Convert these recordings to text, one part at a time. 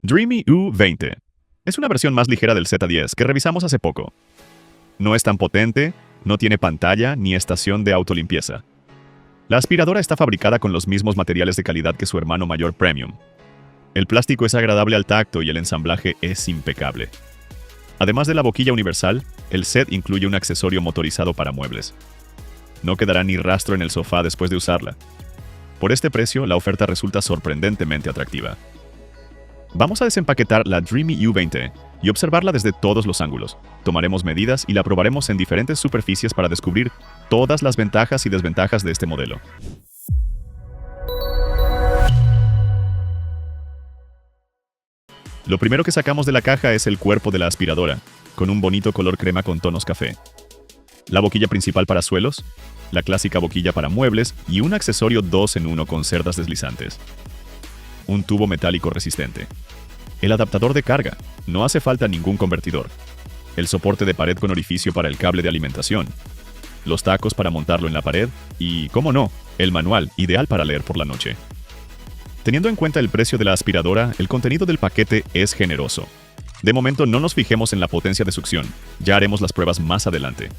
Dreamy U20 es una versión más ligera del Z10 que revisamos hace poco. No es tan potente, no tiene pantalla ni estación de autolimpieza. La aspiradora está fabricada con los mismos materiales de calidad que su hermano mayor Premium. El plástico es agradable al tacto y el ensamblaje es impecable. Además de la boquilla universal, el set incluye un accesorio motorizado para muebles. No quedará ni rastro en el sofá después de usarla. Por este precio, la oferta resulta sorprendentemente atractiva. Vamos a desempaquetar la Dreamy U20 y observarla desde todos los ángulos. Tomaremos medidas y la probaremos en diferentes superficies para descubrir todas las ventajas y desventajas de este modelo. Lo primero que sacamos de la caja es el cuerpo de la aspiradora, con un bonito color crema con tonos café. La boquilla principal para suelos, la clásica boquilla para muebles y un accesorio 2 en 1 con cerdas deslizantes. Un tubo metálico resistente. El adaptador de carga, no hace falta ningún convertidor. El soporte de pared con orificio para el cable de alimentación. Los tacos para montarlo en la pared y, cómo no, el manual, ideal para leer por la noche. Teniendo en cuenta el precio de la aspiradora, el contenido del paquete es generoso. De momento no nos fijemos en la potencia de succión, ya haremos las pruebas más adelante.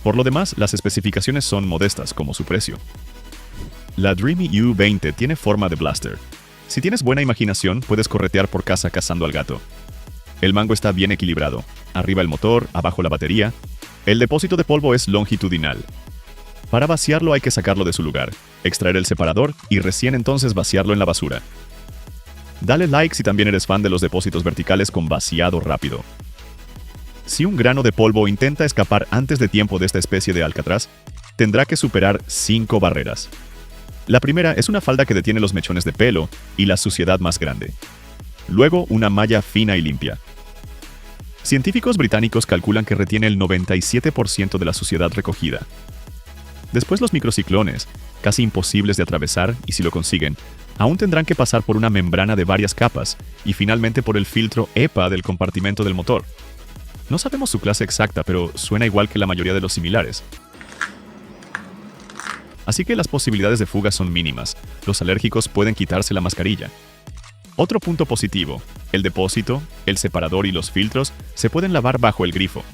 Por lo demás, las especificaciones son modestas como su precio. La Dreamy U20 tiene forma de blaster. Si tienes buena imaginación, puedes corretear por casa cazando al gato. El mango está bien equilibrado. Arriba el motor, abajo la batería. El depósito de polvo es longitudinal. Para vaciarlo hay que sacarlo de su lugar, extraer el separador y recién entonces vaciarlo en la basura. Dale like si también eres fan de los depósitos verticales con vaciado rápido. Si un grano de polvo intenta escapar antes de tiempo de esta especie de alcatraz, tendrá que superar 5 barreras. La primera es una falda que detiene los mechones de pelo y la suciedad más grande. Luego, una malla fina y limpia. Científicos británicos calculan que retiene el 97% de la suciedad recogida. Después los microciclones, casi imposibles de atravesar y si lo consiguen, aún tendrán que pasar por una membrana de varias capas y finalmente por el filtro EPA del compartimento del motor. No sabemos su clase exacta, pero suena igual que la mayoría de los similares. Así que las posibilidades de fuga son mínimas. Los alérgicos pueden quitarse la mascarilla. Otro punto positivo, el depósito, el separador y los filtros se pueden lavar bajo el grifo.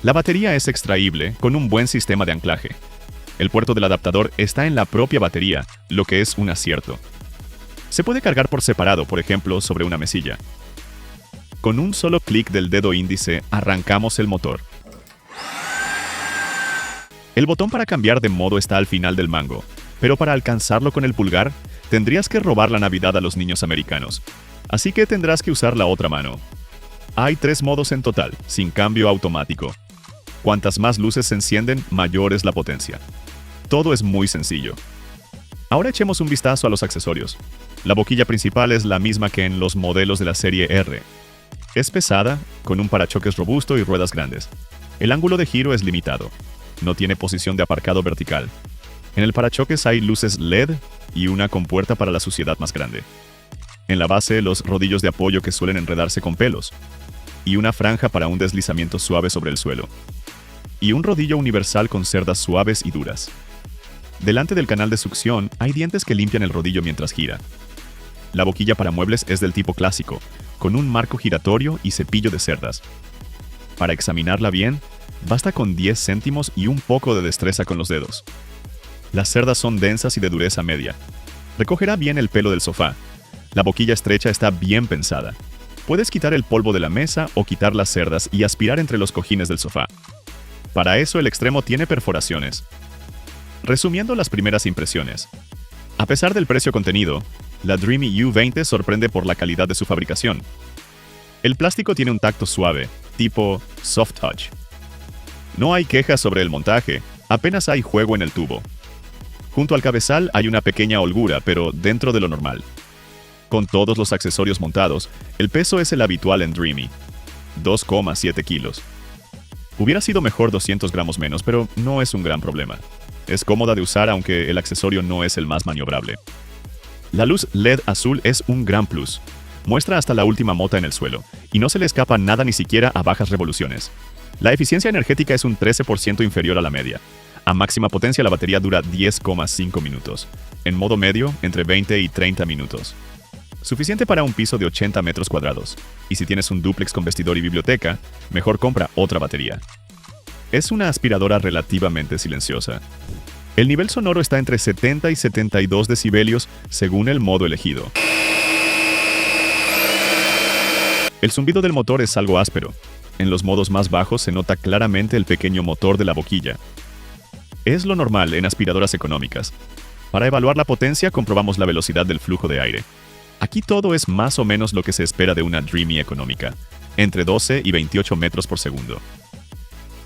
La batería es extraíble con un buen sistema de anclaje. El puerto del adaptador está en la propia batería, lo que es un acierto. Se puede cargar por separado, por ejemplo, sobre una mesilla. Con un solo clic del dedo índice, arrancamos el motor. El botón para cambiar de modo está al final del mango, pero para alcanzarlo con el pulgar, tendrías que robar la Navidad a los niños americanos. Así que tendrás que usar la otra mano. Hay 3 modos en total, sin cambio automático. Cuantas más luces se encienden, mayor es la potencia. Todo es muy sencillo. Ahora echemos un vistazo a los accesorios. La boquilla principal es la misma que en los modelos de la serie R. Es pesada, con un parachoques robusto y ruedas grandes. El ángulo de giro es limitado. No tiene posición de aparcado vertical. En el parachoques hay luces LED y una compuerta para la suciedad más grande. En la base, los rodillos de apoyo que suelen enredarse con pelos. Y una franja para un deslizamiento suave sobre el suelo. Y un rodillo universal con cerdas suaves y duras. Delante del canal de succión hay dientes que limpian el rodillo mientras gira. La boquilla para muebles es del tipo clásico, con un marco giratorio y cepillo de cerdas. Para examinarla bien, basta con 10 céntimos y un poco de destreza con los dedos. Las cerdas son densas y de dureza media. Recogerá bien el pelo del sofá. La boquilla estrecha está bien pensada. Puedes quitar el polvo de la mesa o quitar las cerdas y aspirar entre los cojines del sofá. Para eso el extremo tiene perforaciones. Resumiendo las primeras impresiones. A pesar del precio contenido, la Dreamy U20 sorprende por la calidad de su fabricación. El plástico tiene un tacto suave, tipo soft touch. No hay quejas sobre el montaje, apenas hay juego en el tubo. Junto al cabezal hay una pequeña holgura, pero dentro de lo normal. Con todos los accesorios montados, el peso es el habitual en Dreamy, 2,7 kilos. Hubiera sido mejor 200 gramos menos, pero no es un gran problema. Es cómoda de usar aunque el accesorio no es el más maniobrable. La luz LED azul es un gran plus. Muestra hasta la última mota en el suelo, y no se le escapa nada ni siquiera a bajas revoluciones. La eficiencia energética es un 13% inferior a la media. A máxima potencia la batería dura 10,5 minutos. En modo medio, entre 20 y 30 minutos. Suficiente para un piso de 80 metros cuadrados. Y si tienes un dúplex con vestidor y biblioteca, mejor compra otra batería. Es una aspiradora relativamente silenciosa. El nivel sonoro está entre 70 y 72 decibelios según el modo elegido. El zumbido del motor es algo áspero. En los modos más bajos se nota claramente el pequeño motor de la boquilla. Es lo normal en aspiradoras económicas. Para evaluar la potencia comprobamos la velocidad del flujo de aire. Aquí todo es más o menos lo que se espera de una Dreamy económica, entre 12 y 28 metros por segundo.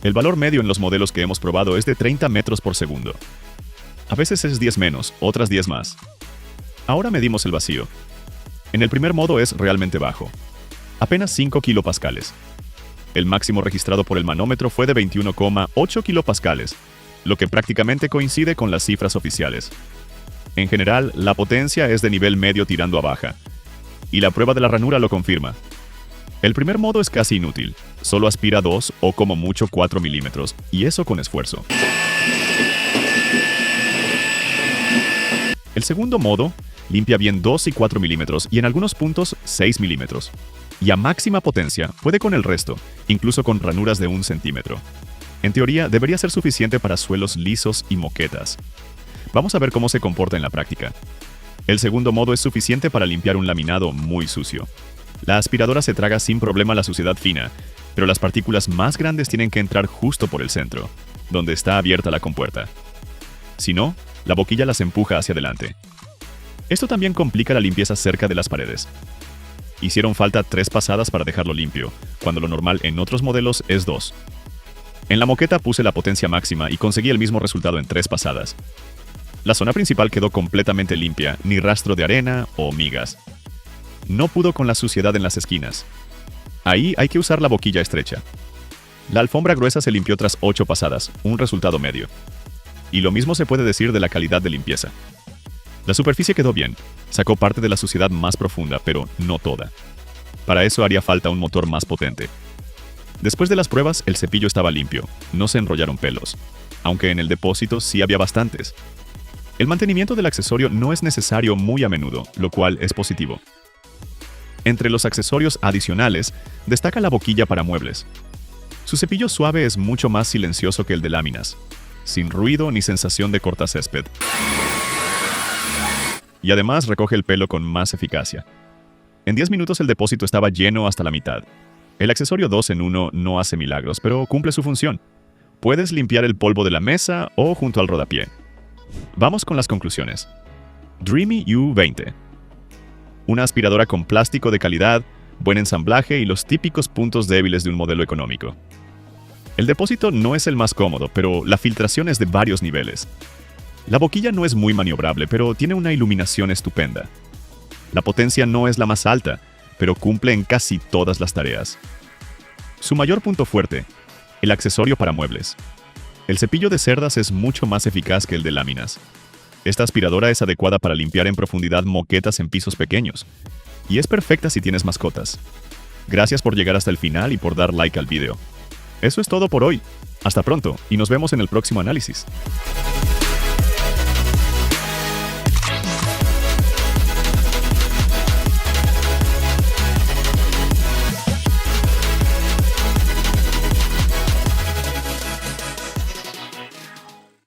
El valor medio en los modelos que hemos probado es de 30 metros por segundo. A veces es 10 menos, otras 10 más. Ahora medimos el vacío. En el primer modo es realmente bajo, apenas 5 kilopascales. El máximo registrado por el manómetro fue de 21,8 kilopascales, lo que prácticamente coincide con las cifras oficiales. En general, la potencia es de nivel medio tirando a baja, y la prueba de la ranura lo confirma. El primer modo es casi inútil, solo aspira 2 o como mucho 4 milímetros, y eso con esfuerzo. El segundo modo limpia bien 2 y 4 milímetros y en algunos puntos 6 milímetros. Y a máxima potencia puede con el resto, incluso con ranuras de 1 centímetro. En teoría, debería ser suficiente para suelos lisos y moquetas. Vamos a ver cómo se comporta en la práctica. El segundo modo es suficiente para limpiar un laminado muy sucio. La aspiradora se traga sin problema la suciedad fina, pero las partículas más grandes tienen que entrar justo por el centro, donde está abierta la compuerta. Si no, la boquilla las empuja hacia adelante. Esto también complica la limpieza cerca de las paredes. Hicieron falta 3 pasadas para dejarlo limpio, cuando lo normal en otros modelos es 2. En la moqueta puse la potencia máxima y conseguí el mismo resultado en 3 pasadas. La zona principal quedó completamente limpia, ni rastro de arena o migas. No pudo con la suciedad en las esquinas. Ahí hay que usar la boquilla estrecha. La alfombra gruesa se limpió tras 8 pasadas, un resultado medio. Y lo mismo se puede decir de la calidad de limpieza. La superficie quedó bien, sacó parte de la suciedad más profunda, pero no toda. Para eso haría falta un motor más potente. Después de las pruebas, el cepillo estaba limpio, no se enrollaron pelos, aunque en el depósito sí había bastantes. El mantenimiento del accesorio no es necesario muy a menudo, lo cual es positivo. Entre los accesorios adicionales, destaca la boquilla para muebles. Su cepillo suave es mucho más silencioso que el de láminas, sin ruido ni sensación de cortacésped. Y además recoge el pelo con más eficacia. En 10 minutos el depósito estaba lleno hasta la mitad. El accesorio 2 en 1 no hace milagros, pero cumple su función. Puedes limpiar el polvo de la mesa o junto al rodapié. Vamos con las conclusiones. Dreamy U20. Una aspiradora con plástico de calidad, buen ensamblaje y los típicos puntos débiles de un modelo económico. El depósito no es el más cómodo, pero la filtración es de varios niveles. La boquilla no es muy maniobrable, pero tiene una iluminación estupenda. La potencia no es la más alta, pero cumple en casi todas las tareas. Su mayor punto fuerte, el accesorio para muebles. El cepillo de cerdas es mucho más eficaz que el de láminas. Esta aspiradora es adecuada para limpiar en profundidad moquetas en pisos pequeños. Y es perfecta si tienes mascotas. Gracias por llegar hasta el final y por dar like al video. Eso es todo por hoy. Hasta pronto y nos vemos en el próximo análisis.